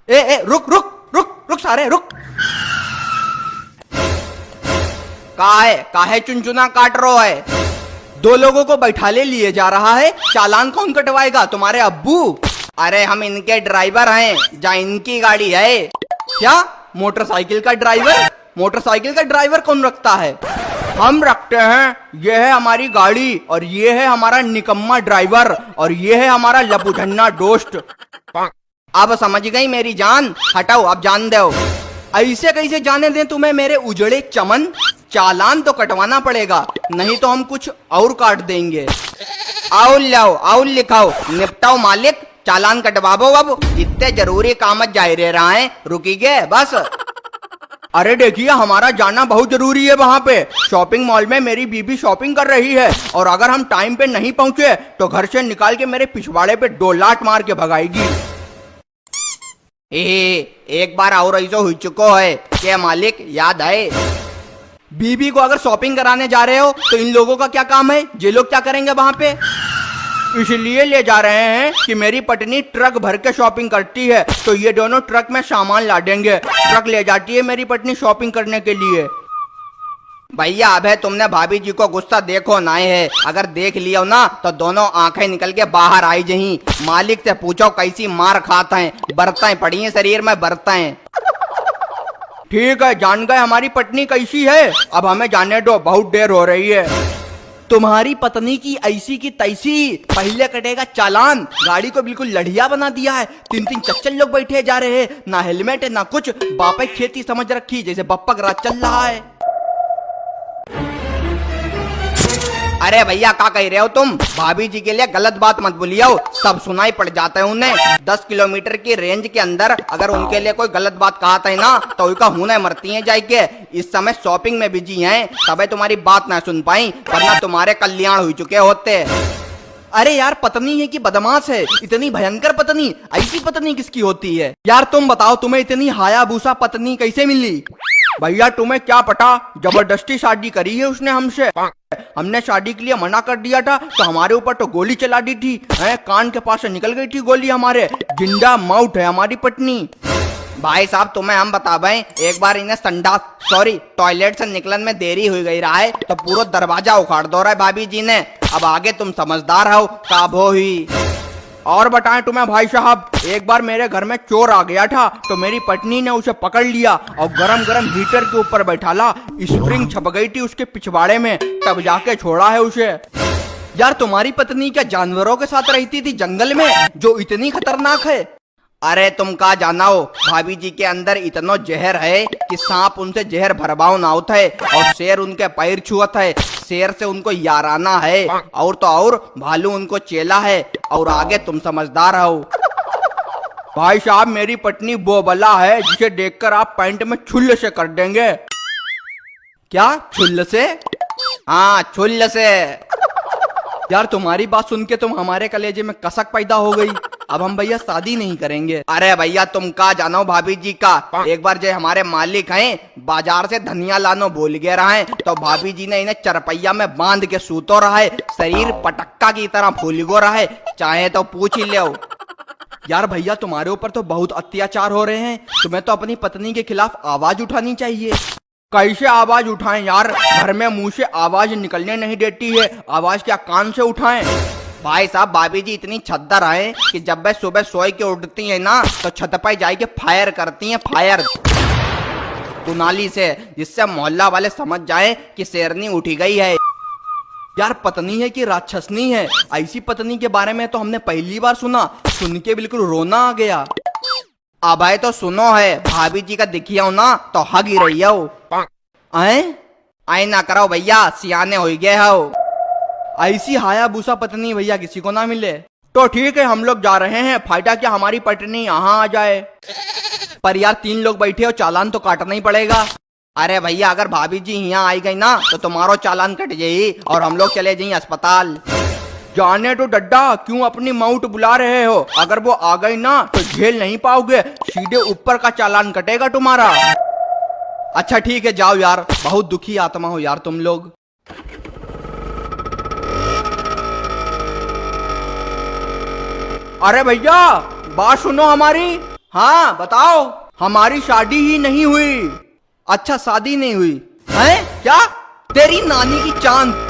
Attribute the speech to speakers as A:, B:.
A: ए रुक रुक रुक रुक सारे रुक। काहे चुनचुना काट रहा है? दो लोगों को बैठाले लिए जा रहा है, चालान कौन कटवाएगा? तुम्हारे अब्बू? अरे हम इनके ड्राइवर हैं, जा इनकी गाड़ी है। क्या मोटरसाइकिल का ड्राइवर? मोटरसाइकिल का ड्राइवर कौन रखता है? हम रखते हैं। ये है हमारी गाड़ी और ये है हमारा निकम्मा ड्राइवर और ये है हमारा लपुझन्ना दोस्त। अब समझ गई मेरी जान? हटाओ, अब जान दो। ऐसे कैसे जाने दें तुम्हें मेरे उजड़े चमन? चालान तो कटवाना पड़ेगा, नहीं तो हम कुछ और काट देंगे। आओ लाओ, आओ लिखाओ, निपटाओ मालिक, चालान कटवाओ। अब इतने जरूरी काम जा रहा है, रुकीगे बस। अरे देखिए, हमारा जाना बहुत जरूरी है। वहाँ पे शॉपिंग मॉल में मेरी बीबी शॉपिंग कर रही है और अगर हम टाइम पे नहीं पहुंचे तो घर से निकाल के मेरे पिछवाड़े पे 2 लात मार के भगाएगी। एक बार और ऐसा हो चुको है क्या मालिक, याद है? बीबी को अगर शॉपिंग कराने जा रहे हो तो इन लोगों का क्या काम है? ये लोग क्या करेंगे वहां पे? इसलिए ले जा रहे हैं कि मेरी पत्नी ट्रक भर के शॉपिंग करती है, तो ये दोनों ट्रक में सामान ला देंगे। ट्रक ले जाती है मेरी पत्नी शॉपिंग करने के लिए। भैया अब है तुमने भाभी जी को गुस्सा देखो ना है, अगर देख लिया ना तो दोनों आंखें निकल के बाहर आई जही। मालिक से पूछो कैसी मार खाते हैं, बरतें पड़ी हैं शरीर में, बरतें। ठीक है, जान गए हमारी पत्नी कैसी है। अब हमें जाने दो, बहुत देर हो रही है। तुम्हारी पत्नी की ऐसी की तैसी, पहले कटेगा चालान। गाड़ी को बिल्कुल लड़िया बना दिया है, 3-3 चच्चल लोग बैठे जा रहे हैं, ना हेलमेट है ना कुछ। बापा खेती समझ रखी जैसे बप्पा का राज चल रहा है। अरे भैया क्या कह रहे हो तुम? भाभी जी के लिए गलत बात मत बोलियो, सब सुनाई पड़ जाता है उन्हें। 10 किलोमीटर की रेंज के अंदर अगर उनके लिए कोई गलत बात कहता है ना तो उनका हुने मरती है जाके। इस समय शॉपिंग में बिजी हैं, तबे तुम्हारी बात ना सुन पाई, वरना तुम्हारे कल्याण हो चुके होते। अरे यार, पत्नी है कि बदमाश है? इतनी भयंकर पत्नी, ऐसी पत्नी किसकी होती है? यार तुम बताओ, तुम्हें इतनी हायाबूसा पत्नी कैसे मिली? भैया तुम्हें क्या पता, जबरदस्ती शादी करी है उसने हमसे। हमने शादी के लिए मना कर दिया था तो हमारे ऊपर तो गोली चला दी थी, कान के पास से निकल गई थी गोली हमारे। जिंदा मौत है हमारी पत्नी। भाई साहब तुम्हें हम बता भाई, एक बार इन्हें संडास सॉरी टॉयलेट से निकलन में देरी हो गई रहा है तो पूरा दरवाजा उखाड़ दो रहा है भाभी जी ने। अब आगे तुम समझदार हो, काबो हुई। और बताएं तुम्हें भाई साहब, एक बार मेरे घर में चोर आ गया था तो मेरी पत्नी ने उसे पकड़ लिया और गरम गरम हीटर के ऊपर बैठाला। स्प्रिंग छप गई थी उसके पिछवाड़े में, तब जाके छोड़ा है उसे। यार तुम्हारी पत्नी क्या जानवरों के साथ रहती थी जंगल में, जो इतनी खतरनाक है? अरे तुम का जाना हो, भाभी जी के अंदर इतना जहर है कि सांप उनसे जहर भरबाव ना होता है और शेर उनके पैर छुअत है। शेर से उनको याराना है और तो और भालू उनको चेला है। और आगे तुम समझदार हो। भाई साहब मेरी पत्नी वो बला है जिसे देखकर आप पैंट में छुल्ल से कर देंगे। क्या छुल्ल से? हाँ छुल्ल से। यार तुम्हारी बात सुन के तुम हमारे कलेजे में कसक पैदा हो गई। अब हम भैया शादी नहीं करेंगे। अरे भैया तुम का जानो भाभी जी का, एक बार जो हमारे मालिक हैं बाजार से धनिया लानो भूल गए रहे तो भाभी जी ने इन्हें चरपैया में बांध के सूतो रहा है, शरीर पटक्का की तरह फूल गो रहा है, चाहे तो पूछ ही लो। यार भैया तुम्हारे ऊपर तो बहुत अत्याचार हो रहे हैं, तुम्हें तो अपनी पत्नी के खिलाफ आवाज उठानी चाहिए। कैसे आवाज उठाएं यार, घर में मुंह से आवाज निकलने नहीं देती है, आवाज क्या कान से उठाएं? भाई साहब भाभी जी इतनी छद्दर है कि जब वे सुबह सोए के उठती है ना तो छत पर जाके फायर करती हैं, फायर कुनाली से, जिससे मोहल्ला वाले समझ जाए कि शेरनी उठी गई है। यार पत्नी है कि राक्षसनी है? ऐसी पत्नी के बारे में तो हमने पहली बार सुना, सुन के बिल्कुल रोना आ गया। अब आए तो सुनो है, भाभी जी का दिखिया हो ना तो हग ही रही हो। आए ना करो भैया, सियाने हो गए हो। ऐसी हायाबूसा पत्नी भैया किसी को ना मिले। तो ठीक है हम लोग जा रहे हैं, फायदा क्या हमारी पत्नी यहाँ आ जाए। पर यार 3 लोग बैठे हो, चालान तो काटना ही पड़ेगा। अरे भैया अगर भाभी जी यहाँ आई गई ना तो तुम्हारो चालान कट जाये और हम लोग चले जाइए अस्पताल। जाने तो डड्डा, क्यों अपनी माउट बुला रहे हो? अगर वो आ गई ना तो झेल नहीं पाओगे, सीधे ऊपर का चालान कटेगा तुम्हारा। अच्छा ठीक है जाओ यार, बहुत दुखी आत्मा हो यार तुम लोग। अरे भैया बात सुनो हमारी। हाँ बताओ। हमारी शादी ही नहीं हुई। अच्छा शादी नहीं हुई है क्या? तेरी नानी की चांद।